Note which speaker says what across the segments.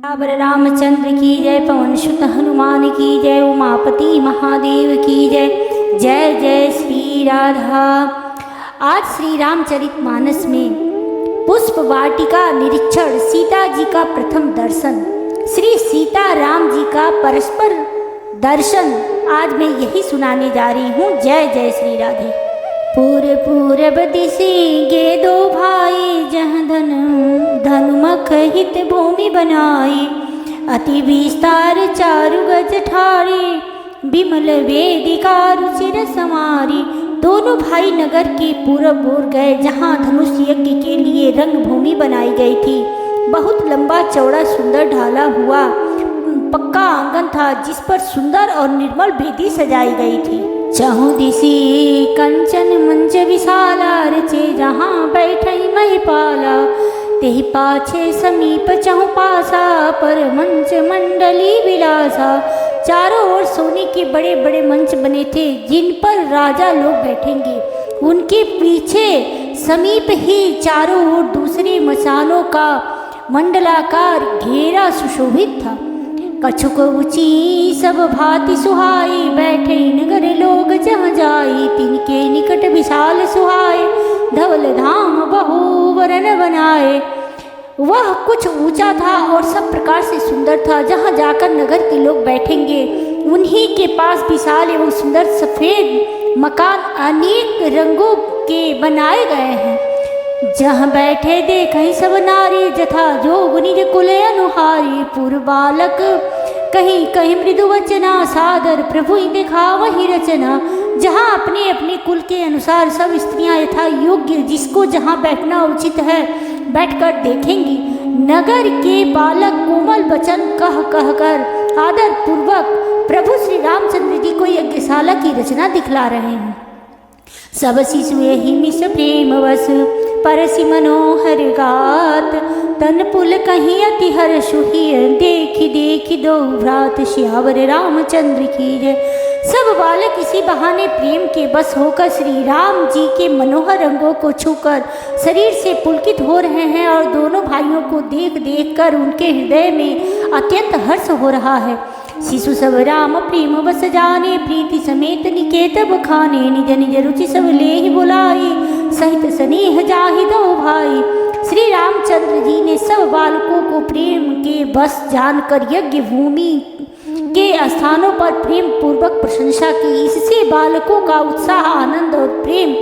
Speaker 1: सियावर रामचंद्र की जय, पवन सुत हनुमान की जय, उमापति महादेव की जय। जय जय श्री राधा। आज श्री रामचरितमानस में पुष्प वाटिका निरीक्षण, सीता जी का प्रथम दर्शन, श्री सीता राम जी का परस्पर दर्शन, आज मैं यही सुनाने जा रही हूँ। जय जय श्री राधे। पूरब दिशे गे दो भाई, जहाँ धनुमख हित भूमि बनाई, अति विस्तार चारु गज ठारी, बिमल वेदिका रुचिर समारी। दोनों भाई नगर के पूरब ओर गए, जहाँ धनुष यज्ञ के लिए रंग भूमि बनाई गई थी। बहुत लंबा चौड़ा सुंदर ढाला हुआ पक्का आंगन था, जिस पर सुंदर और निर्मल वेदी सजाई गई थी। चहु दिशि कंचन मंच विशाला, रचे जहाँ बैठई महिपाला, तेहि पाछे समीप चहु पासा, पर मंच मंडली विलासा। चारों ओर सोने के बड़े बड़े मंच बने थे, जिन पर राजा लोग बैठेंगे। उनके पीछे समीप ही चारों ओर दूसरे मचानों का मंडलाकार घेरा सुशोभित था। कछुक ऊंची सब भांति सुहाई, बैठे नगर लोग जहाँ जाई, तिनके निकट विशाल सुहाए, धवल धाम बहु वरन बनाए। वह कुछ ऊंचा था और सब प्रकार से सुंदर था। जहाँ जाकर नगर के लोग बैठेंगे, उन्हीं के पास विशाल एवं सुंदर सफेद मकान अनेक रंगों के बनाए गए हैं। जहाँ बैठे देखें सब नारी, जथा जोग निज कुल अनुहारी। पूर्व बालक कहीं कहीं मृदु वचना, सादर प्रभु देखा वही रचना। जहाँ अपने अपने कुल के अनुसार सब स्त्रियां यथा योग्य, जिसको जहाँ बैठना उचित है बैठकर देखेंगी। नगर के बालक कोमल वचन कह कर आदर पूर्वक प्रभु श्री रामचंद्र जी को यज्ञशाला की रचना दिखला रहे हैं। सब शिशु ही मिस प्रेम वस, परसि मनोहर गात, तन पुल कहीं अति हर्षु हिय, देखि देखि दो भ्रात, सियावर रामचंद्र की जय। सब बालक इसी बहाने प्रेम के बस होकर श्री राम जी के मनोहर रंगों को छूकर शरीर से पुलकित हो रहे हैं, और दोनों भाइयों को देख देख कर उनके हृदय में अत्यंत हर्ष हो रहा है। शिशु सब राम प्रेम बस जाने, प्रीति समेत निकेत बखाने, निज निज रुचि सब ले ही बुलाई, सहित स्नेह जाहि दो भाई। श्री रामचंद्र जी ने सब बालकों को प्रेम के बस जानकर यज्ञ भूमि के स्थानों पर प्रेम पूर्वक प्रशंसा की। इससे बालकों का उत्साह, आनंद और प्रेम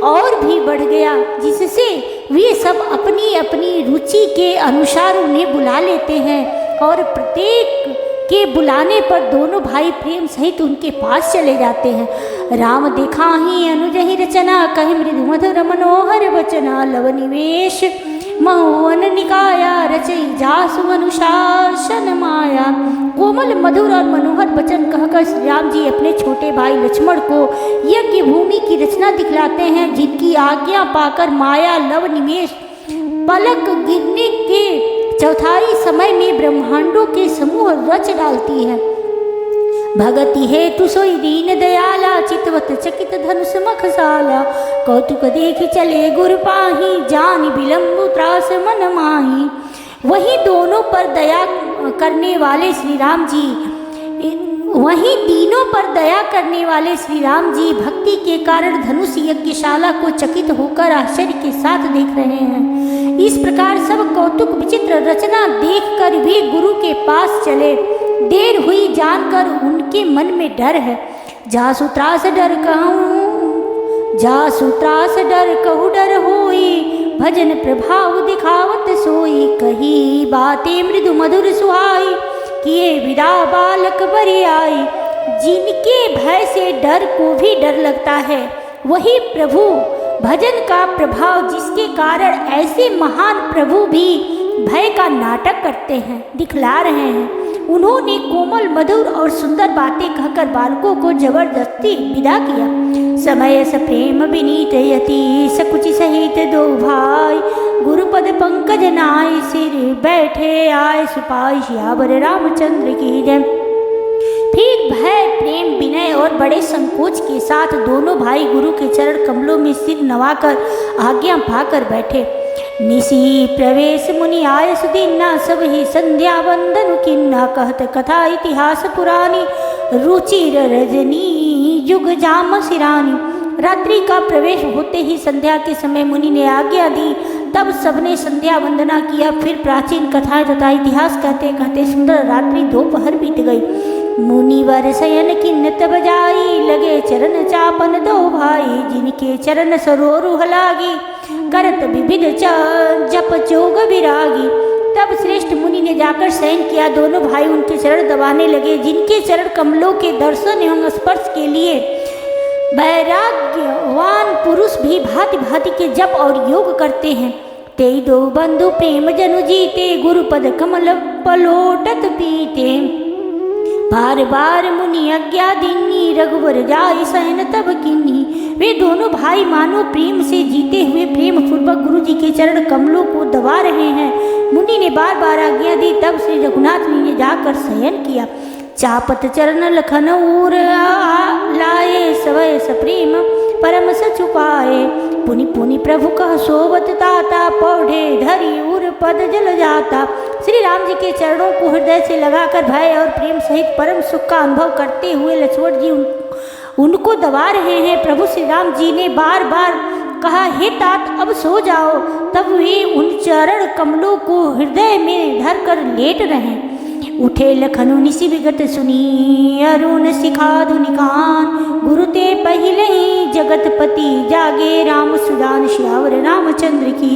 Speaker 1: और भी बढ़ गया, जिससे वे सब अपनी अपनी रुचि के अनुसार उन्हें बुला लेते हैं, और प्रत्येक के बुलाने पर दोनों भाई प्रेम सहित उनके पास चले जाते हैं। राम देखा ही अनुज ही रचना, कहि मृदु मधुर मनोहर वचना, लव निवेश महुवन निकाया, रचई जासु अनुशासन माया। कोमल मधुर और मनोहर वचन कहकर श्री राम जी अपने छोटे भाई लक्ष्मण को यज्ञ भूमि की रचना दिखलाते हैं, जिनकी आज्ञा पाकर माया लव निवेश पलक गिरने के चौथाई समय में ब्रह्मांडों के समूह रच डालती है। भगति हेतु सोई दीन दयाला, चितवत चकित धनुष मखसाला, कौतुक देख चले गुर पाही, जान बिलम्बु त्रास मन माही। वही दोनों पर दया करने वाले श्री राम जी, वहीं तीनों पर दया करने वाले श्री राम जी भक्ति के कारण धनुष यज्ञशाला को चकित होकर आश्चर्य के साथ देख रहे हैं। इस प्रकार सब कौतुक विचित्र रचना देखकर वे गुरु के पास चले। देर हुई जानकर उनके मन में डर है। जासु त्रास डर कहूँ, जासु त्रास डर कहूँ डर होई, भजन प्रभाव दिखावत सोई, कही बातें मृदु मधुर सुहाई, किए विदा बालक बरी आई। जिनके भय से डर को भी डर लगता है, वही प्रभु भजन का प्रभाव, जिसके कारण ऐसे महान प्रभु भी भय का नाटक करते हैं, दिखला रहे हैं। उन्होंने कोमल मधुर और सुंदर बातें कहकर बालकों को जबरदस्ती विदा किया। समय स प्रेम विनीत यति, सकुचि सहित दो भाई, गुरुपद पंकज नाय, सिर बैठे आए सिपाही, सियावर रामचंद्र की जय। फिर भय प्रेम विनय और बड़े संकोच के साथ दोनों भाई गुरु के चरण कमलों में सिर नवाकर आज्ञा पाकर बैठे। निशी प्रवेश मुनि आय सुदीना, सब ही संध्या वंदन किन्ना, कहत कथा इतिहास पुरानी, रुचिर रजनी युग जाम सिरानी। रात्रि का प्रवेश होते ही संध्या के समय मुनि ने आज्ञा दी। तब सबने संध्या वंदना किया। फिर प्राचीन कथाएं तथा इतिहास कहते कहते सुंदर रात्रि दोपहर बीत गई। मुनिवर शयन किन्नत बजाई, लगे चरण चापन दो भाई, जिनके चरण सरोरुह लागी, करत विविध जप जोग विरागी। तब श्रेष्ठ मुनि ने जाकर शयन किया। दोनों भाई उनके चरण दबाने लगे, जिनके चरण कमलों के दर्शन एवं स्पर्श के लिए वैराग्यवान पुरुष भी भांति भांति के जप और योग करते हैं। ते दो बंधु प्रेम जनु जीते, गुरुपद कमल पलोटत पीते, बार बार मुनि आज्ञा दीनी, रघुवर जाय शयन तब कीन्ही। वे दोनों भाई मानो प्रेम से जीते हुए प्रेम पूर्वक गुरु जी के चरण कमलों को दबा रहे हैं। मुनि ने बार बार आज्ञा दी। तब श्री रघुनाथ जी ने जाकर शयन किया। चापत चरण लखन उर लाए, सवय सप्रेम परम सचुपाए, पुनि पुनि प्रभु कह सोवत ताता, पौढ़े धरी उर पद जल जाता। श्री राम जी के चरणों को हृदय से लगाकर भय और प्रेम सहित परम सुख का अनुभव करते हुए लक्ष्मण जी उनको दबा रहे हैं। प्रभु श्री राम जी ने बार बार कहा, हे तात अब सो जाओ। तब वे उन चरण कमलों को हृदय में धर कर लेट रहे। उठे लखनु निशि विगत सुनी, अरुण शिखा धुनिकान, गुरु ते पहिले ही जगतपति, जागे राम सुजान श्यावर रामचंद्र की।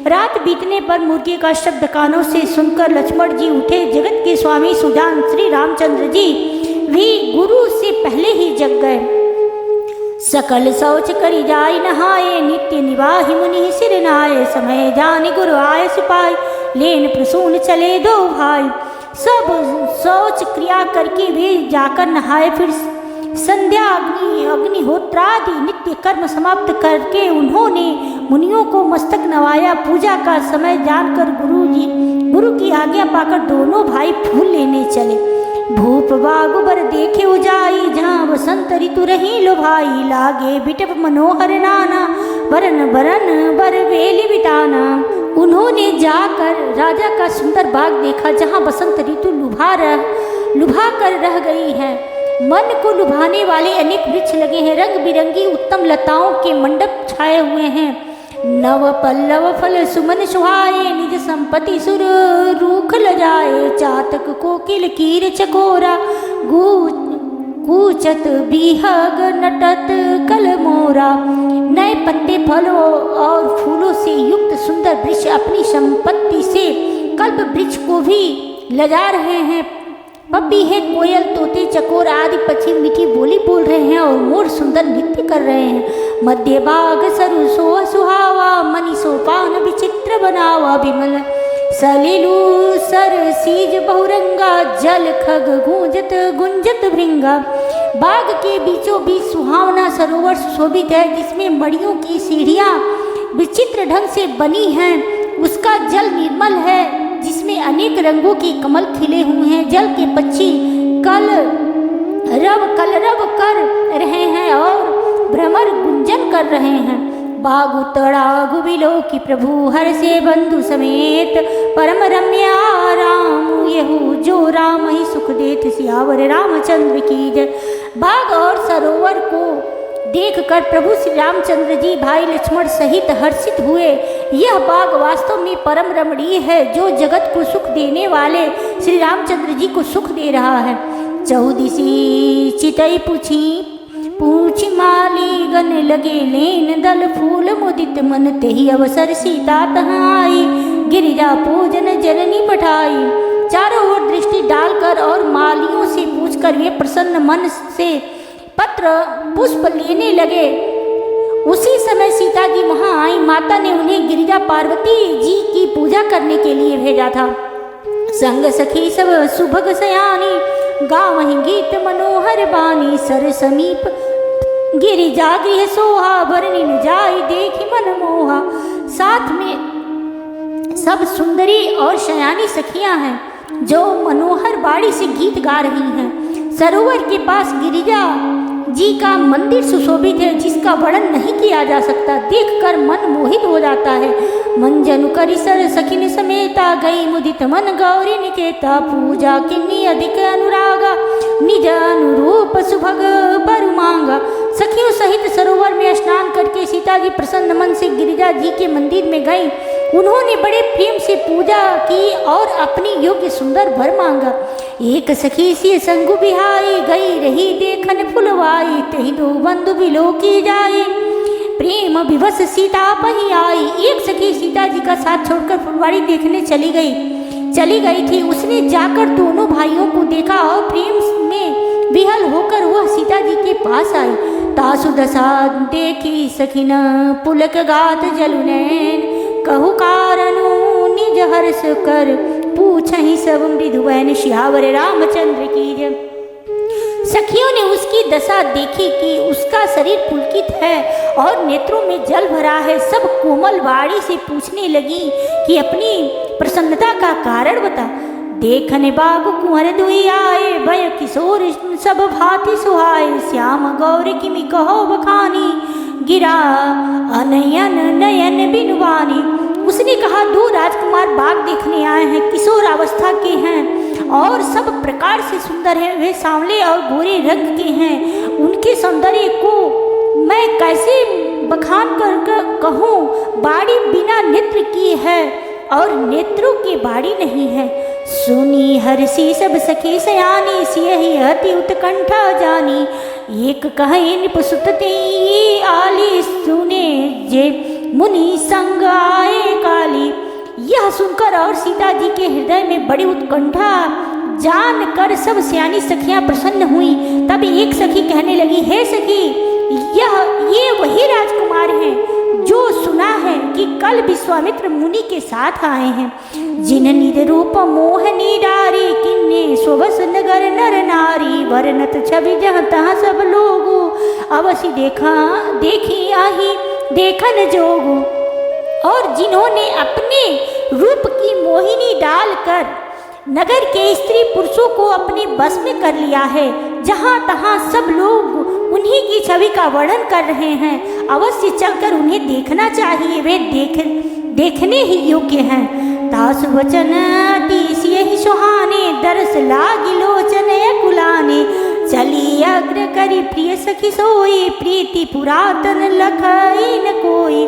Speaker 1: रात बीतने पर मुर्गे का शब्द कानों से सुनकर लक्ष्मण जी उठे। जगत के स्वामी सुजान श्री रामचंद्र जी भी गुरु से पहले ही जग गए। सकल शौच करी जाय नहाए, नित्य निवाहि मुनि सिर नाये, समय जानि गुरु आय सिपाही, लेन प्रसून चले दो भाई। सब शौच क्रिया करके वे जाकर नहाए। फिर संध्या अग्निहोत्रादि नित्य कर्म समाप्त करके उन्होंने मुनियों को मस्तक नवाया। पूजा का समय जानकर गुरु की आज्ञा पाकर दोनों भाई फूल लेने चले। भूप बागुबर देखे उजाई, जहाँ बसंत ऋतु रही लो भाई, लागे बिटप मनोहर नाना, बरन बरन बर बेली बिटाना। उन्होंने जाकर राजा का सुंदर बाग देखा, जहाँ बसंत ऋतु लुभा कर रह गई है। मन को लुभाने वाले अनेक वृक्ष लगे हैं। रंग बिरंगी उत्तम लताओं के मंडप छाए हुए हैं। नव पल्लव फल सुमन सुहाए, निज संपत्ति सुर रूख लजाए, चातक कोकिल कीर चकोरा, कूचत बिहग नटत कल मोरा। नए पत्ते फलों और फूलों से युक्त सुंदर वृक्ष अपनी संपत्ति से कल्प वृक्ष को भी लजा रहे हैं। पपी है, कोयल, तोते, चकोर आदि पक्षी मीठी बोली बोल रहे हैं और मोर सुंदर नृत्य कर रहे हैं। मध्य बाग सरु सो सुहावा, मणि सोपान विचित्र बनावा, विमल सलिलू सर सीज बहुरंगा, जल खग गूंजत गुंजत भृंगा। बाग के बीचों बीच सुहावना सरोवर सुशोभित है, जिसमें मणियों की सीढ़ियाँ विचित्र ढंग से बनी हैं। उसका जल निर्मल है, जिसमें अनेक रंगों के कमल खिले हुए हैं। जल के पक्षी कलरव कर रहे हैं और भ्रमर गुंजन कर रहे हैं। बागु तड़ागु बिलो की प्रभु हर से बंधु समेत, परम रम्या राम यहू जो राम ही सुख देत, सियावर रामचंद्र की जय। बाग और सरोवर को देखकर प्रभु श्री रामचंद्र जी भाई लक्ष्मण सहित हर्षित हुए। यह बाग वास्तव में परम रमणीय है, जो जगत को सुख देने वाले श्री रामचंद्र जी को सुख दे रहा है। चौदिसी चितई पूछी माली, गन लगे लेन दल फूल मुदित मन, तेहि अवसर सीता तहाँ आई, गिरिजा पूजन जननी पठाई। चारों ओर दृष्टि डालकर और मालियों से पूछकर वे प्रसन्न मन से पत्र पुष्प लेने लगे। उसी समय सीता जी वहां आई। माता ने उन्हें गिरिजा पार्वती जी की पूजा करने के लिए भेजा था। संग सखी सब सुभग सयानी, गावहि गीत मनोहर बानी, सर समीप गिरिजा गृह सोहा, भरनी जाई देखी मन मोहा। साथ में सब सुंदरी और शयानी सखियां हैं, जो मनोहर बाड़ी से गीत गा रही हैं। सरोवर के पास जी का मंदिर सुशोभित है, जिसका वर्णन नहीं किया जा सकता। देखकर मन मोहित हो जाता है। मन जनु करिसर सखिन समेता, गई मुदित मन गौरी निकेता, पूजा किन्नी अधिक अनुरागा, निज अनुरूप सुभग पर मांगा। सखियों सहित सरोवर में स्नान करके सीता जी प्रसन्न मन से गिरिजा जी के मंदिर में गई। उन्होंने बड़े प्रेम से पूजा की और अपनी योग्य सुंदर वर मांगा। एक सखी सी संगु बिहाई, गई रही देखन फुलवाई, तही दो बंधु बिलो की जाए, प्रेम विवश सीता पही आई। एक सखी सीता जी का साथ छोड़कर फुलवाड़ी देखने चली गई थी। उसने जाकर दोनों भाइयों को देखा और प्रेम में विहल होकर वह सीता जी के पास आई। तासु दशा देखी सखिन पुलक गात जलुनैन, कहु कारणु निज हर्ष कर, पूछहि सब मृदुवैन, श्यावर रामचंद्र की जय। सखियों ने उसकी दशा देखी कि उसका शरीर पुलकित है और नेत्रों में जल भरा है। सब कोमल वाणी से पूछने लगी कि अपनी प्रसन्नता का कारण बता। देखने बाग कुंवर दुई आए, भय किशोर सब भांति सुहाए, श्याम गौर किमि कहो बखानी, गिरा अनयन नयन बिनवानी। उसने कहा, दो राजकुमार बाग देखने आए हैं, किशोर अवस्था के हैं और सब प्रकार से सुंदर हैं। वे सांवले और गोरे रंग के हैं। उनके सौंदर्य को मैं कैसे बखान कर कहूँ। बाड़ी बिना नेत्र की है और नेत्रों की बाड़ी नहीं है। सुनी हर्षी सब सखी सयानी, सियहि अति उत्कंठा जानी, एक कहे निपसुतते ये आली, सुने जे मुनि संग आए काली। यह सुनकर और सीता जी के हृदय में बड़ी उत्कंठा जानकर सब सियानी सखियां प्रसन्न हुई। तब एक सखी कहने लगी, हे सखी, ये वही राजकुमार हैं जो सुना है कि कल विश्वामित्र मुनि के साथ आए हैं, जिन निज रूप मोहनी डारी, किन्ने स्वस नगर नर नारी, वर्णत छवि जहाँ तहाँ सब लोगो, अवश्य देखी आही देखन जोगो। और जिन्होंने अपने रूप की मोहिनी डालकर नगर के स्त्री पुरुषों को अपने बस में कर लिया है, जहाँ तहाँ सब लोग उन्हीं की छवि का वर्णन कर रहे हैं। अवश्य चलकर उन्हें देखना चाहिए, वे देखने ही योग्य हैं। तासु वचन अति यही सुहाने, दरस लागी लोचन कुलाने, चली अग्र करी प्रिय सखी सोई, प्रीति पुरातन लखई न कोई।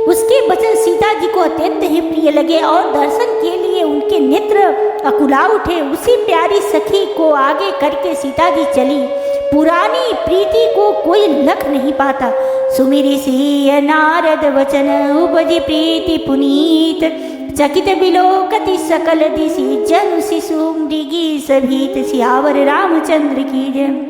Speaker 1: उसके वचन सीता जी को अत्यंत ही प्रिय लगे और दर्शन के लिए उनके नेत्र अकुला उठे। उसी प्यारी सखी को आगे करके सीता जी चली। पुरानी प्रीति को कोई लख नहीं पाता। सुमिरी सी नारद वचन, उपजी प्रीति पुनीत, चकित बिलोकति सकल दिशि, जनु शिशु मृगी सभीत, सियावर रामचंद्र की जय।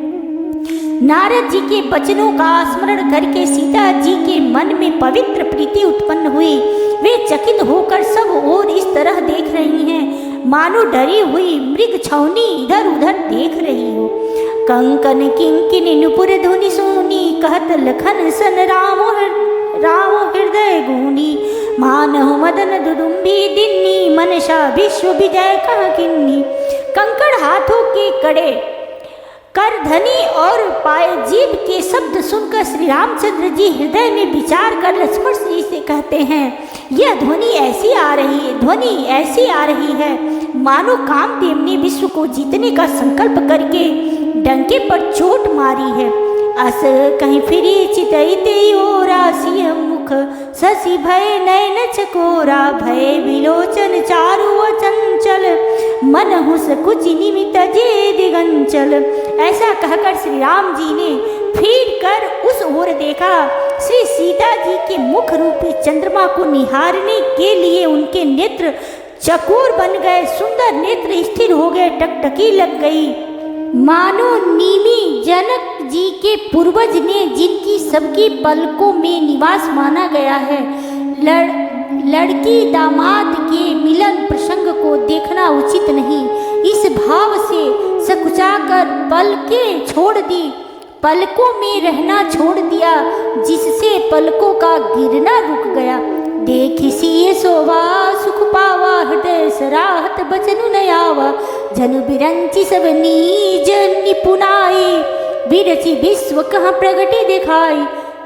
Speaker 1: नारद जी के वचनों का स्मरण करके सीता जी के मन में पवित्र प्रीति उत्पन्न हुई। वे चकित होकर सब ओर इस तरह देख रही हैं, मानो डरी हुई मृग छौनी इधर उधर देख रही हो। कंकन किंकिनी नुपुर धुनि सोनी, कहत लखन सन राम हृदय गुनी, मानहु मदन दुदुम्बी दिन्नी, मनसा विश्व विजय कह किन्नी। कंकड़ हाथों के कड़े, करधनी और पायजीब के शब्द सुनकर श्री रामचंद्र जी हृदय में विचार कर लक्ष्मण जी से कहते हैं, यह ध्वनि ऐसी आ रही है मानो कामदेव ने विश्व को जीतने का संकल्प करके डंके पर चोट मारी है। अस कहीं फिरी चितईते ओरा, सिय मुख शशि भय नयन चकोरा, भय विलोचन चारु चंचल, मन हुस कुछ निमित जे दिगंचल। ऐसा कहकर श्री राम जी ने फिर कर उस ओर देखा। श्री सीता जी के मुख रूपी चंद्रमा को निहारने के लिए उनके नेत्र चकोर बन गए, सुंदर नेत्र स्थिर हो गए, टकटकी लग गई, मानो नीमी जनक जी के पूर्वज ने जिनकी सबकी पलकों में निवास माना गया है। लड़की दामाद के मिलन प्रसंग को देखना उचित नहीं, इस भाव से सकुचाकर पलकें छोड़ दी, पलकों में रहना छोड़ दिया, जिससे पलकों का गिरना रुक गया। देखी सिए सोवा सुख पावा, हृदय सराहत बचनु नयावा, जनु बिरंची सब नीज निपुनाई, विरची विश्व कहाँ प्रगति दिखाई।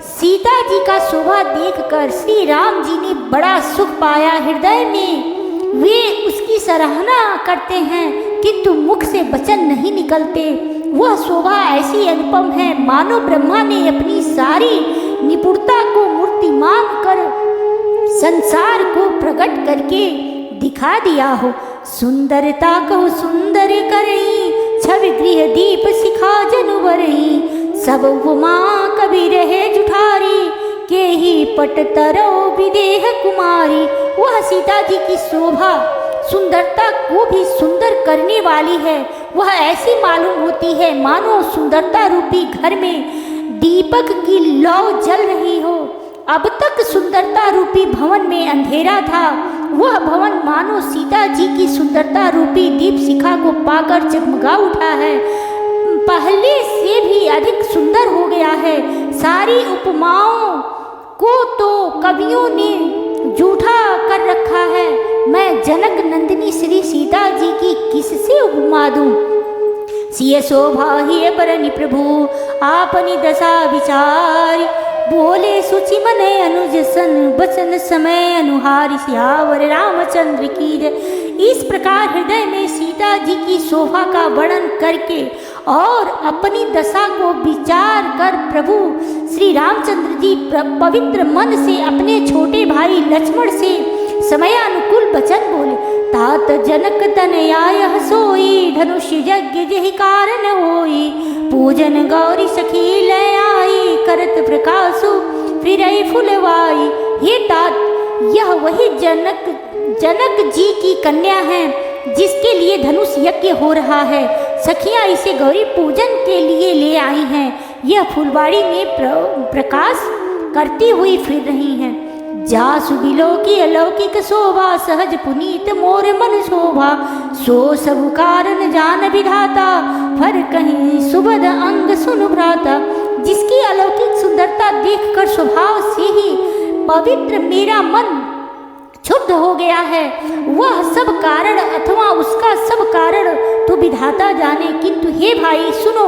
Speaker 1: सीता जी का शोभा देखकर श्री राम जी ने बड़ा सुख पाया हृदय में। वे उसकी सराहना करते हैं किंतु मुख से वचन नहीं निकलते। वह शोभा ऐसी अनुपम है मानो ब्रह्मा ने अपनी सारी निपुणता को मूर्तिमान कर संसार को प्रकट करके दिखा दिया हो। सुंदरता को सुंदर करई, छवि गृह दीप शिखा जनु बरई। सब उपमा कवि रहे जुठारी, के ही पट तरो विदेह कुमारी। वह सीता जी की शोभा सुंदरता को भी सुंदर करने वाली है। वह ऐसी मालूम होती है मानो सुंदरता रूपी घर में दीपक की लौ जल रही हो। अब तक सुंदरता रूपी भवन में अंधेरा था, वह भवन मानो सीता जी की सुंदरता रूपी दीप शिखा को पाकर जगमगा उठा है। पहले से भी अधिक सुंदर हो गया है। सारी उपमाओं को तो कवियों ने झूठा कर रखा है। मैं जनक नंदिनी श्री सीता जी की किससे उपमा दूं। सिय शोभा ही परनि प्रभु आपनी दशा विचार। बोले सुचि मन अनुज सन बचन समय अनुहारी। सियावर रामचंद्र की जय। इस प्रकार हृदय में सीता जी की शोभा का वर्णन करके और अपनी दशा को विचार कर प्रभु श्री रामचंद्र जी पवित्र मन से अपने छोटे भाई लक्ष्मण से समयानुकूल वचन बोले। तात जनक तनयाय सोई, धनुष यज्ञ जहि कारण होई। पूजन गौरी सखी ले आई, करत प्रकाशु फिरई फुलवाई। हे तात, यह वही जनक जी की कन्या है जिसके लिए धनुष यज्ञ हो रहा है। सखियां इसे गौरी पूजन के लिए ले आई हैं। यह फुलवाड़ी में प्रकाश करती हुई फिर रही हैं। जासु बिलोकी अलौकिक शोभा, सहज पुनीत मोर मन शोभा। सो सब कारण जान विधाता, फर कहीं सुबद अंग सुन भ्राता। जिसकी अलौकिक सुंदरता देखकर स्वभाव से ही पवित्र मेरा मन क्षुब्ध हो गया है। वह सब कारण अथवा उसका सब कारण तो विधाता जाने। किंतु हे भाई सुनो,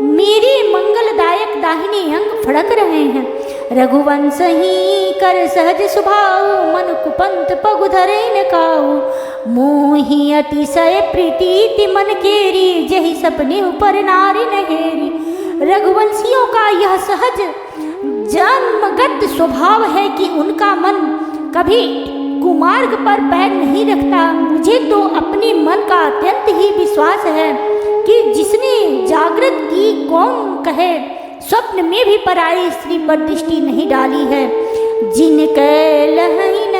Speaker 1: मेरे मंगलदायक दाहिने अंग फड़क रहे हैं। रघुवंश ही कर सहज स्वभाव, मन कुपंत पगु धरे न काऊ। मोहि अतिशय प्रीति मन केरी, जहि सपने ऊपर नारी नहेरी। रघुवंशियों का यह सहज जन्मगत स्वभाव है कि उनका मन कभी कुमार्ग पर पैर नहीं रखता। मुझे तो अपने मन का अत्यंत ही विश्वास है कि जिसने जागृत की कौन कहे, स्वप्न में भी पराई स्त्री पर दृष्टि नहीं डाली है। जिनके लहन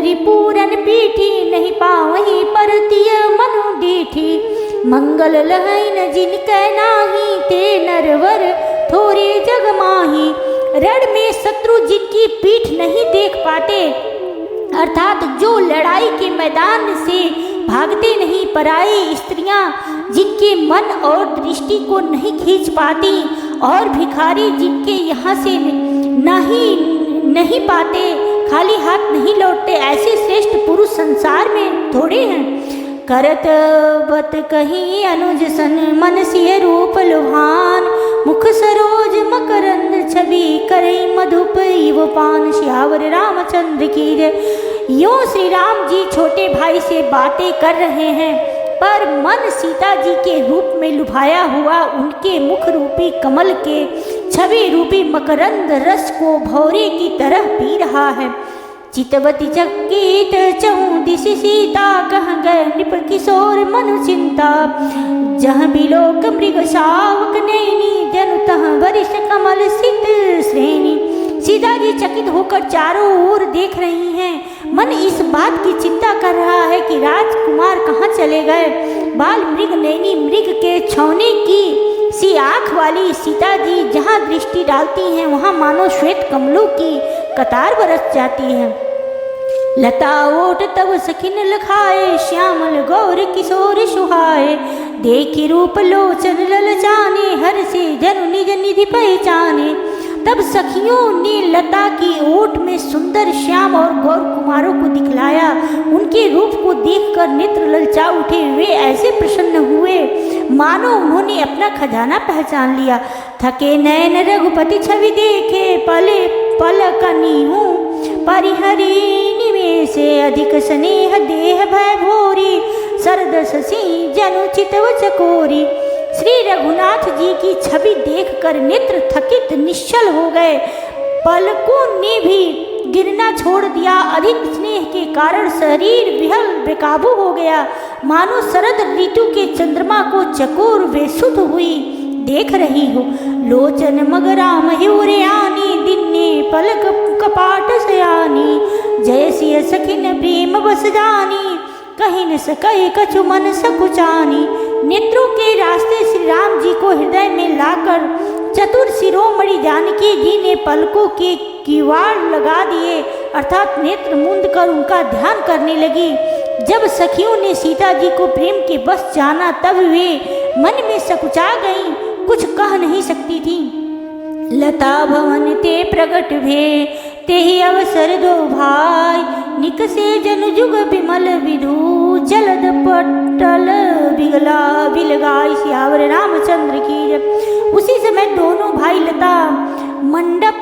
Speaker 1: रिपूरन पीठी, नहीं पावही परतिय मनु डीठी। मंगल लहन जिनके नाही, ते नरवर थोड़े जग माही। रण में शत्रु जिनकी पीठ नहीं देख पाते, अर्थात जो लड़ाई के मैदान से भागते नहीं, पराई स्त्रियां जिनके मन और दृष्टि को नहीं खींच पाती, और भिखारी जिनके यहाँ से नहीं पाते, खाली हाथ नहीं लौटते, ऐसे श्रेष्ठ पुरुष संसार में थोड़े हैं। करत बत कहीं अनुज सन, मन सिय रूप लुभान। मुख सरोज मकरंद छवि, करई मधुप इव पान। श्यावर रामचंद्र की जय। यूं श्री राम जी छोटे भाई से बातें कर रहे हैं, पर मन सीता जी के रूप में लुभाया हुआ उनके मुख रूपी कमल के छवि रूपी मकरंद रस को भौरे की तरह पी रहा है। चितवती चकित चहु दिशि सीता, कह गए नृप किशोर मनु चिंता। जहाँ बिलोक मृग शावक नैनी, जनु तह वरिष्ठ कमल सित श्रेणी। सीता जी चकित होकर चारों ओर देख रही हैं। मन इस बात की चिंता कर रहा है कि राजकुमार कहाँ चले गए। बाल मृग नैनी मृग के छौने की सी आँख वाली सीता जी जहाँ दृष्टि डालती हैं, वहाँ मानो श्वेत कमलों की कतार बरस जाती है। लता ओट तब सखिन लखाए, श्यामल गौर किशोर सुहाए। देखी रूप लोचन ललचाने, हर से जनु निज निधि पहचाने। तब सखियों ने लता की ओट में सुंदर श्याम और गौर कुमारों को दिखलाया। उनके रूप को देखकर नेत्र ललचा उठे। वे ऐसे प्रसन्न हुए मानो उन्होंने अपना खजाना पहचान लिया। थके नैन रघुपति छवि देखे, पले पलकनी हूँ परिहरी निवेश, अधिक स्नेह देह भय भोरी, सरद शशि जनु चितव चकोरी। श्री रघुनाथ जी की छवि देखकर नेत्र थकित निश्चल हो गए, पलकों ने भी गिरना छोड़ दिया। अधिक स्नेह के कारण शरीर विहल बेकाबू हो गया, मानो शरद ऋतु के चंद्रमा को चकोर बेसुध हुई देख रही हो। लोचन मगरा मयूरयानी, दिन्ने पलक कपाट सयानी, जयसिय सखिन प्रेम बस जानी, कहीं न सके कछु मन सकुचानी। नेत्रों के रास्ते श्री राम जी को हृदय में लाकर चतुर शिरोमणि जानकी जी ने पलकों के किवाड़ लगा दिए, अर्थात नेत्र मूंद कर उनका ध्यान करने लगी। जब सखियों ने सीता जी को प्रेम के बस जाना, तब वे मन में सकुचा गईं, कुछ कह नहीं सकती थी। लता भवन ते प्रगट भे, तेहि अवसर दो भाई, निकसे जन जुग विमल विधु, जलद पटल बिगला बिलगाई। सियावर रामचंद्र की जय। उसी समय दोनों भाई लता मंडप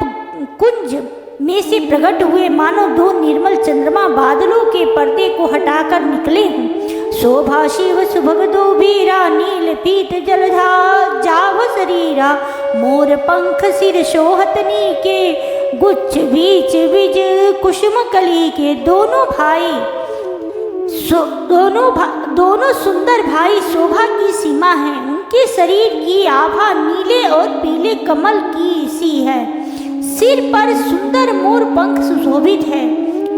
Speaker 1: कुंज में से प्रकट हुए, मानो दो निर्मल चंद्रमा बादलों के पर्दे को हटाकर निकले हों। शोभा शिव सुभग दो बीरा, नील पीत जलधा जाव शरीरा, मोर पंख सिर शोहतनी के, गुच्छ बीच बिज कुसुम कली के। दोनों सुंदर भाई शोभा की सीमा है, उनके शरीर की आभा नीले और पीले कमल की सी है, सिर पर सुंदर मोर पंख सुशोभित है,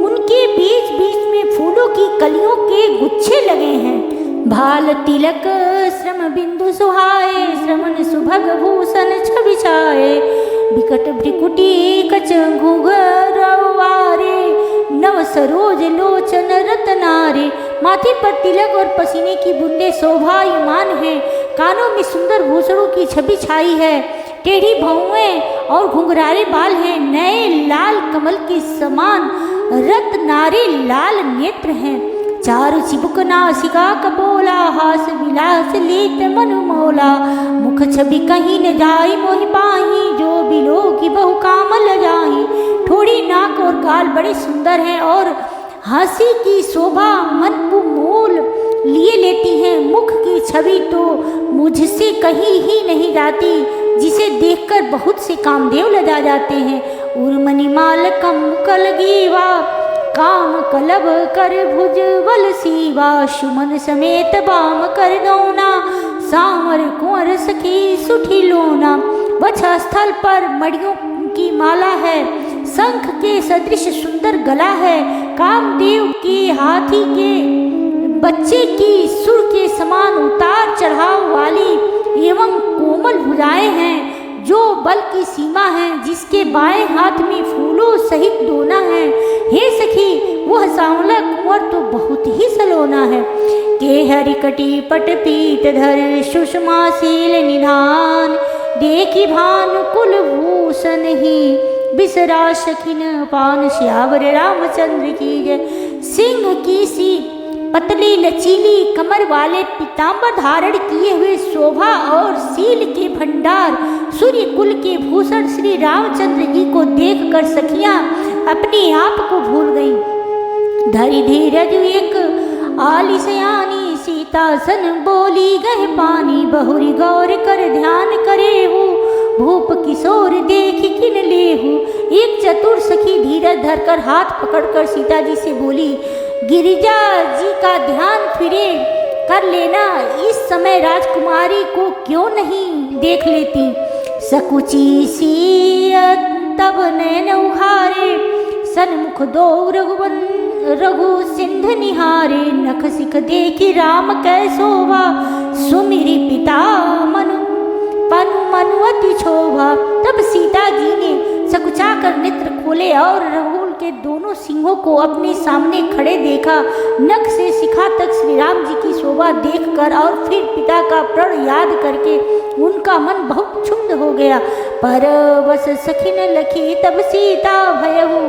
Speaker 1: उनके बीच बीच में फूलों की कलियों के गुच्छे लगे हैं। भाल तिलक श्रम बिंदु सुहाए, श्रमण सुभग भूषण छवि छाए, विकट भ्रिकुटी कच घुघरवारे, नव सरोज लोचन रतनारे। माथे पर तिलक और पसीने की बूंदे शोभायमान हैं, कानों में सुंदर भूषणों की छवि छाई है, टेढ़ी भौएं और घुंघरारे बाल हैं, नए लाल कमल के समान रत्नारे लाल नेत्र हैं। चारु चिबुक नासिका कपोला, हास विलास लेत मनु मौला, मुख छवि कहीं न जाई मोहि पाही, जो बिलो की बहु कामल जाही। ठोड़ी नाक और गाल बड़े सुंदर हैं और हंसी की शोभा मन को मोल लिए लेती हैं। मुख की छवि तो मुझसे कहीं ही नहीं जाती, जिसे देखकर बहुत से कामदेव लजा जाते हैं। उर्मणि माल कम कल गीवा, काम कलब कर भुज बल सीवा, सुमन समेत बाम कर दौना, सामर कुंवर सखी सुठी लोना। वक्ष स्थल पर मड़ियों की माला है, शंख के सदृश सुंदर गला है, कामदेव के हाथी के बच्चे की सुर के समान उतार चढ़ाव वाली एवं कोमल भुजाएं हैं, जो बल की सीमा है, जिसके बाएं हाथ में फूलों सहित दोना है। हे सखी, वह सांवला कुंवर तो बहुत ही सलोना है। के हरिकटी पट पीत धर, सुषमा शील निधान, देखी भानु कुल भूषण ही, बिसरा सखिन पान। श्यावर रामचंद्र की जय। सिंह की सी पतली लचीली कमर वाले पीतांबर धारण किए हुए शोभा और शील के भंडार सूर्य कुल के भूषण श्री रामचंद्र जी को देखकर सखियां अपने आप को भूल गईं। धरि धीरज एक आलिसयानी, सीता सन बोली गह पानी, बहुरी गौर कर ध्यान करे हो, भूप किशोर देख किन लेहू। एक चतुर सखी धीरज धरकर हाथ पकड़कर सीता जी से बोली, गिरिजा जी का ध्यान फिरे कर लेना, इस समय राजकुमारी को क्यों नहीं देख लेती। सकुची सी तब नैन उहारे, सन्मुख दो रघु सिंध निहारे, नख सिख देखी राम कै शोभा, सुमिरी पिता मनु पनु मनुअति शोभा। तब सीता जी ने सकुचा कर नेत्र खोले और रघुल के दोनों सिंहों को अपने सामने खड़े देखा। नख से शिखा तक श्री राम जी की शोभा देखकर और फिर पिता का प्रण याद करके उनका मन बहुत क्षुब्ध हो गया। पर बस सखिन लखी तब सीता, भयहु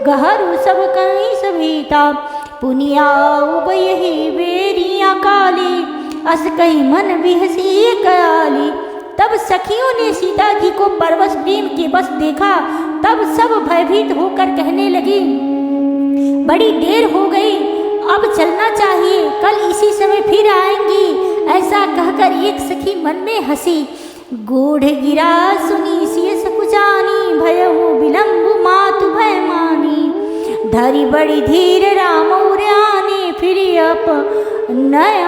Speaker 1: गहरू सब कहीं सभीता, पुनिया उबयहि बेरिया काली, हंस कही मन विहसी कयाली। तब सखियों ने सीता जी को परवश प्रेम के बस देखा। तब सब भयभीत होकर कहने लगी, बड़ी देर हो गई, अब चलना चाहिए, कल इसी समय फिर आएंगी। ऐसा कहकर एक सखी मन में हंसी। गूढ़ गिरा सुनी सिय सकुचानी, भयहु विलंब मातु भय मानी। धरी बड़ी धीर राम उर्याने, फिर अप नय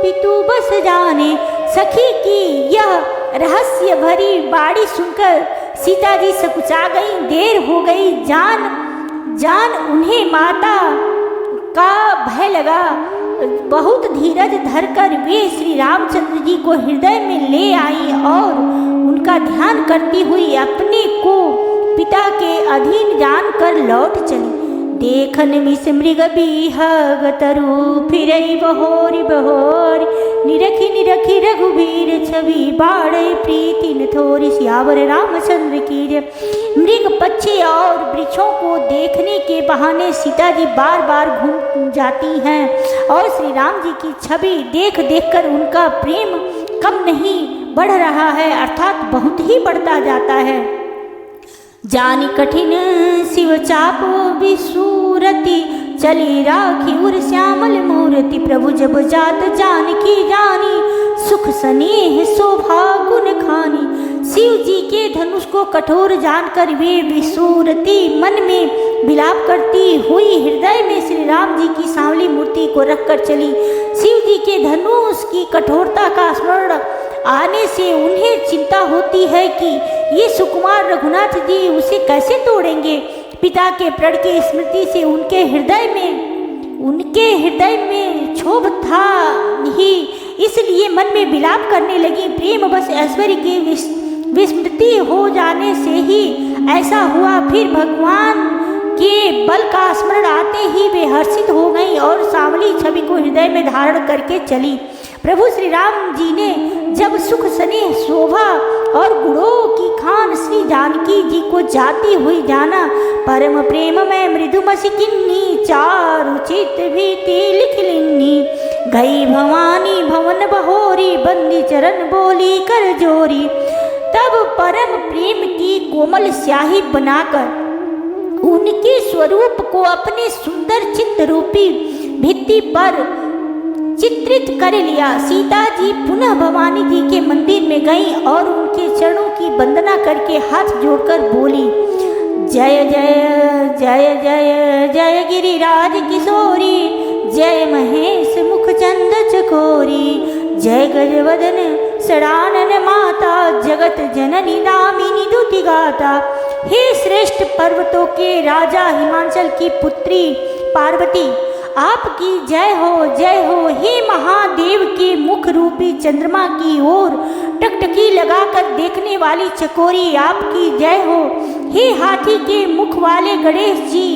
Speaker 1: पितु बस जाने। सखी की यह रहस्य भरी बाड़ी सुनकर सीता जी सकुचा गई। देर हो गई, जान उन्हें माता का भय लगा। बहुत धीरज धरकर वे श्री रामचंद्र जी को हृदय में ले आई और उनका ध्यान करती हुई अपने को पिता के अधीन जानकर लौट चली। देखन मिस मृग बीहग तरु, फिरई बहोरी बहोरी। निरखी निरखी रघुबीर छवि, बाड़े प्रीति न थोरी। सियावर रामचंद्र की जय। मृग पक्षी और वृक्षों को देखने के बहाने सीता जी बार बार घूम जाती हैं और श्री राम जी की छवि देख देख कर उनका प्रेम कम नहीं बढ़ रहा है, अर्थात बहुत ही बढ़ता जाता है। जानी कठिन शिव चाप विसूरति, चली राखी उर श्यामल मूर्ति। प्रभु जब जात जानकी जानी, सुख स्नेह शोभा गुण खानी। शिव जी के धनुष को कठोर जानकर वे विसूरति मन में विलाप करती हुई हृदय में श्री राम जी की सांवली मूर्ति को रखकर चली। शिव जी के धनुष की कठोरता का स्मरण आने से उन्हें चिंता होती है कि ये सुकुमार रघुनाथ जी उसे कैसे तोड़ेंगे। पिता के प्रण की स्मृति से उनके हृदय में क्षोभ था ही, इसलिए मन में विलाप करने लगी। प्रेम बस ऐश्वर्य की विस्मृति हो जाने से ही ऐसा हुआ। फिर भगवान के बल का स्मरण आते ही वे हर्षित हो गईं और सांवली छवि को हृदय में धारण करके चली। प्रभु श्री राम जी ने जब सुख स्नेह शोभा और गुणों की खान श्री जानकी जी को जाती हुई जाना, परम प्रेम में मृदुमसी किन्नी, चारु चित भीति लिख लिन्नी। गई भवानी भवन बहोरी, बंदी चरण बोली कर जोरी। तब परम प्रेम की कोमल स्याही बनाकर उनके स्वरूप को अपने सुंदर चित्त रूपी भित्ति पर चित्रित कर लिया। सीता जी पुनः भवानी जी के मंदिर में गईं और उनके चरणों की वंदना करके हाथ जोड़कर बोली, जय जय जय जय जय गिरिराज किशोरी, जय महेश मुख चंद चकोरी, जय गजवदन सड़ानन माता, जगत जननी दामिनी दुति गाता। हे श्रेष्ठ पर्वतों के राजा हिमांचल की पुत्री पार्वती, आपकी जय हो। हे महादेव के मुख रूपी चंद्रमा की ओर टकटकी लगाकर देखने वाली चकोरी, आपकी जय हो। हे हाथी के मुख वाले गणेश जी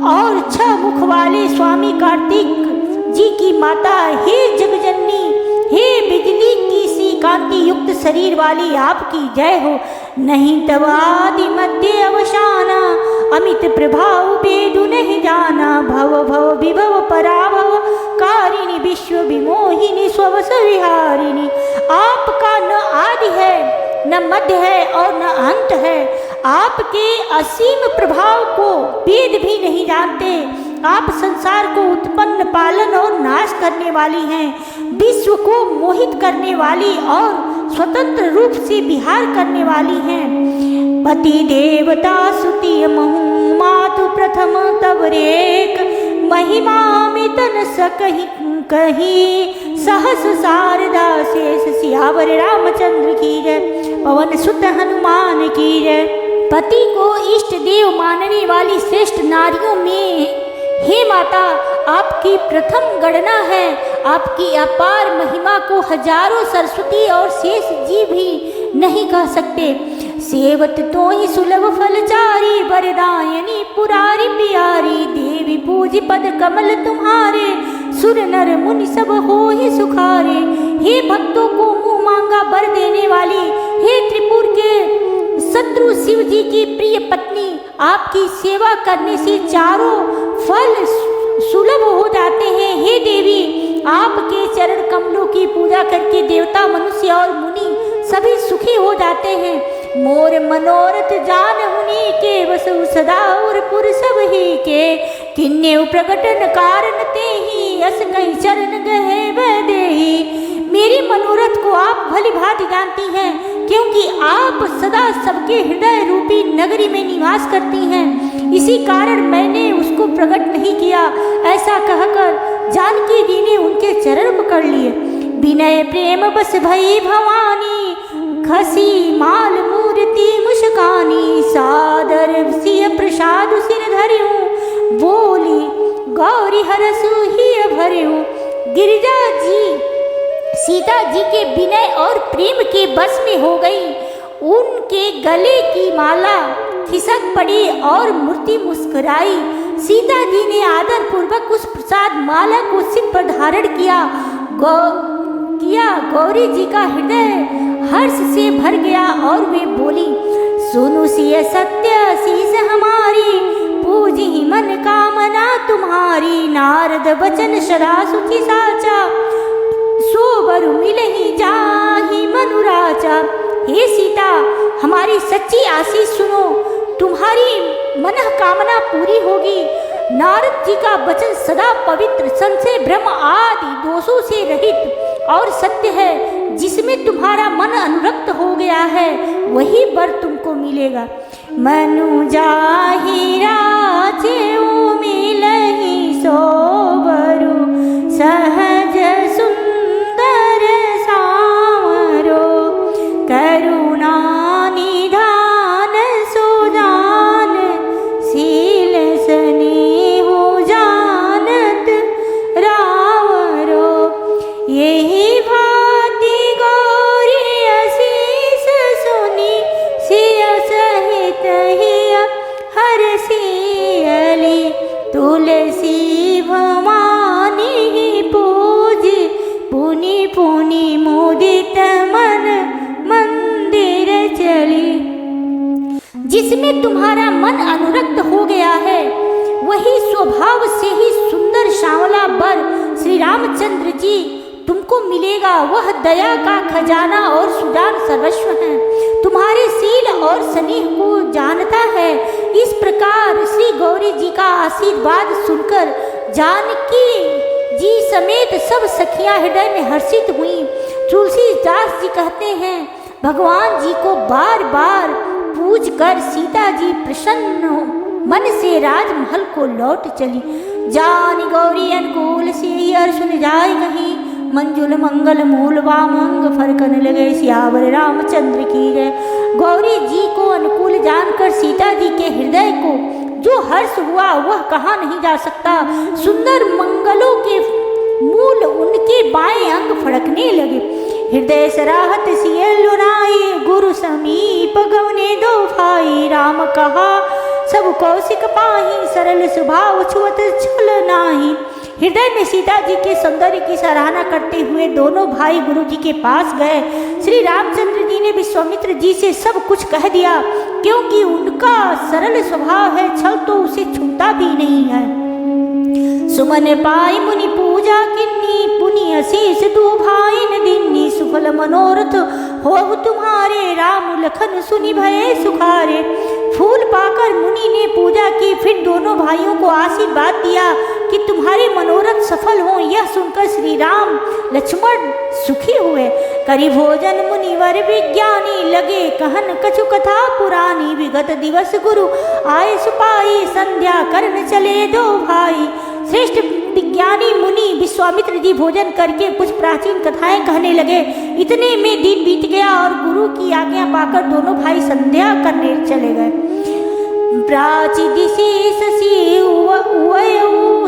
Speaker 1: और 6 मुख वाले स्वामी कार्तिक जी की माता, हे जगजननी, हे बिजली की सी कांति युक्त शरीर वाली, आपकी जय हो। नहीं तब आदि मध्य अवसाना, अमित प्रभाव बेदु नहीं जाना। भव भव विभव पराभव कारिणी, विश्व विमोहिनी स्ववस विहारिणी। आपका न आदि है, न मध्य है और न अंत है। आपके असीम प्रभाव को वेद भी नहीं जानते। आप संसार को उत्पन्न, पालन और नाश करने वाली हैं, विश्व को मोहित करने वाली और स्वतंत्र रूप से विहार करने वाली हैं। पति देवता सुति महु, मातु प्रथम तब रेक, महिमा में तन सकहि कही, सहस शारदा शेष। सियावर रामचंद्र की जय, पवन सुत हनुमान की जय। पति को इष्ट देव मानने वाली श्रेष्ठ नारियों में हे माता, आपकी प्रथम गणना है। आपकी अपार महिमा को हजारों सरस्वती और शेष जी भी नहीं कह सकते। सेवत तो ही सुलभ फलचारी, वरदायनी पुरारी प्यारी। देवी पूज पद कमल तुम्हारे, सुर नर मुनि सब हो ही सुखारे। हे भक्तों को मुँह मांगा वर देने वाली, हे त्रिपुर के शत्रु शिव जी की प्रिय पत्नी, आपकी सेवा करने से चारों फल सुलभ हो जाते हैं। हे देवी, आपके चरण कमलों की पूजा करके देवता, मनुष्य और मुनि सभी सुखी हो जाते हैं। मोर मनोरथ जान हुनी के वसु सदा और पुर सब ही के, किन्ने प्रकटन कारण ते ही अस कहीं चरण गहे बदेही। मेरी मनोरथ को आप भली भांति जानती हैं, क्योंकि आप सदा सबके हृदय रूपी नगरी में निवास करती हैं, इसी कारण मैंने उसको प्रकट नहीं किया। ऐसा कहकर जानकी जी ने उनके चरण पकड़ लिए। विनय प्रेम बस भई भवानी, खसी माल मूर्ति मुस्कानी, सादर सिय प्रसाद सिर धरियूं, बोली गौरी हरसु हिय भरियूं। गिरिजा जी सीता जी के विनय और प्रेम के बस में हो गई। उनके गले की माला खिसक पड़ी और मूर्ति मुस्कुराई। सीता जी ने आदर पूर्वक उस प्रसाद माला को सिर पर धारण किया। गौरी जी का हृदय हर्ष से भर गया और वे बोली, सुनु सिय सत्य शीस हमारी, पूजी मन कामना तुम्हारी, नारद वचन सदा सुखी साचा, सोबर मिलहि जाहि मनुराचा। हे सीता, हमारी सच्ची आशीष सुनो, तुम्हारी मन कामना पूरी होगी। नारद जी का वचन सदा पवित्र, संशय भ्रम आदि दोषों से रहित और सत्य है। जिसमें तुम्हारा मन अनुरक्त हो गया है वही वर तुमको मिलेगा। मनु जाहि राजेउ मिलहि सोबरु, सहज सुंदर सामरो, करुणा निधान सुजान, शील स्नेहु जानत रावरो। यही भांति गौरी असीस सुनी, सिय सहित हिय हरसियली, तुलसी भवानी पूजी, पुनि पुनि मुदित मन मंदिर चली। जिसमें तुम्हारा मन अनुरक्त हो गया है वही स्वभाव से ही सुंदर सांवला वर श्री रामचंद्र जी तुमको मिलेगा। वह दया का खजाना और सुजान सर्वस्व है, तुम्हारे शील और स्नेह को जानता है। इस प्रकार श्री गौरी जी का आशीर्वाद सुनकर जानकी जी समेत सब सखियां हृदय में हर्षित हुई। तुलसीदास जी कहते हैं, भगवान जी को बार बार पूज कर सीता जी प्रसन्न मन से राजमहल को लौट चली। जानी गौरी अनुकूल से अर सुन जाए कहीं, मंजुल मंगल मूल वामंग फरकन लगे, सियावर रामचंद्र की जय। गौरी जी को अनुकूल जानकर सीता जी के हृदय को जो हर्ष हुआ वह कहाँ नहीं जा सकता। सुंदर मंगलों के मूल उनके बाएं अंग फड़कने लगे। हृदय सराहत सिय लुनाई, गुरु समीप गवने दो भाई, राम कहा सब कौशिक पाही, सरल स्वभाव छुअत छल नाही। हृदय में सीता जी के सौंदर्य की सराहना करते हुए दोनों भाई गुरु जी के पास गए। श्री रामचंद्र जी ने विश्वामित्र जी से सब कुछ कह दिया, क्योंकि उनका सरल स्वभाव है, छल तो उसे छूता भी नहीं है। सुमन पाई मुनि पूजा किन्नी, पुनि अशीष दो भाई न दिन्नी, सुफल मनोरथ हो तुम्हारे, राम लखन सुनि भये सुखारे। फूल पाकर मुनि ने पूजा की, फिर दोनों भाइयों को आशीर्वाद दिया कि तुम्हारे मनोरथ सफल हों। यह सुनकर श्री राम लक्ष्मण सुखी हुए। करी भोजन मुनिवर विज्ञानी, लगे कहन कछु कथा पुरानी, विगत दिवस गुरु आए सुपाई, संध्या करन चले दो भाई। श्रेष्ठ विज्ञानी मुनि विश्वामित्र जी भोजन करके कुछ प्राचीन कथाएं कहने लगे। इतने में दिन बीत गया और गुरु की आज्ञा पाकर दोनों भाई संध्या करने चले गए। प्राची दिशि ससी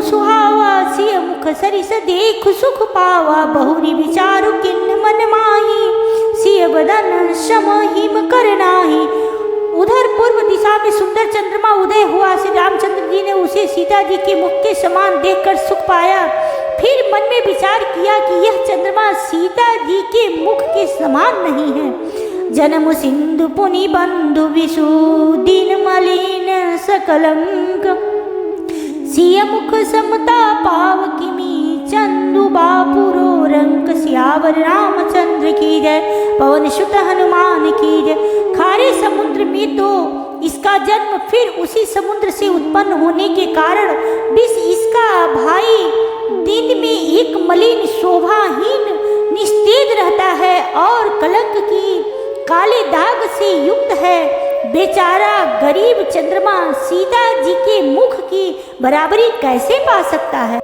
Speaker 1: सुहावा, सिय मुख सरिस देख सुख पावा, बहुरी विचारु किन्न मन माही, सिय बदन सम हिम कर नाही। उधर पूर्व दिशा में सुंदर चंद्रमा उदय हुआ। श्री रामचंद्र जी ने उसे सीता जी के मुख के समान देखकर सुख पाया। फिर मन में विचार किया कि यह चंद्रमा सीता जी के मुख के समान नहीं है। जन्म सिंधु पुनि बंधु विशु, दीन मलिन सकलंक, सिय मुख समता पाव किमी, चंदु बापुरो रंक, सिया सियावर रामचंद्र की जय, पवन सुत हनुमान की जय। खारे समुद्र में तो इसका जन्म फिर उसी समुद्र से उत्पन्न होने के कारण विष इसका भाई दिन में एक मलिन शोभाहीन निस्तेज रहता है और कलंक की काले दाग से युक्त है। बेचारा गरीब चंद्रमा सीता जी के मुख की बराबरी कैसे पा सकता है।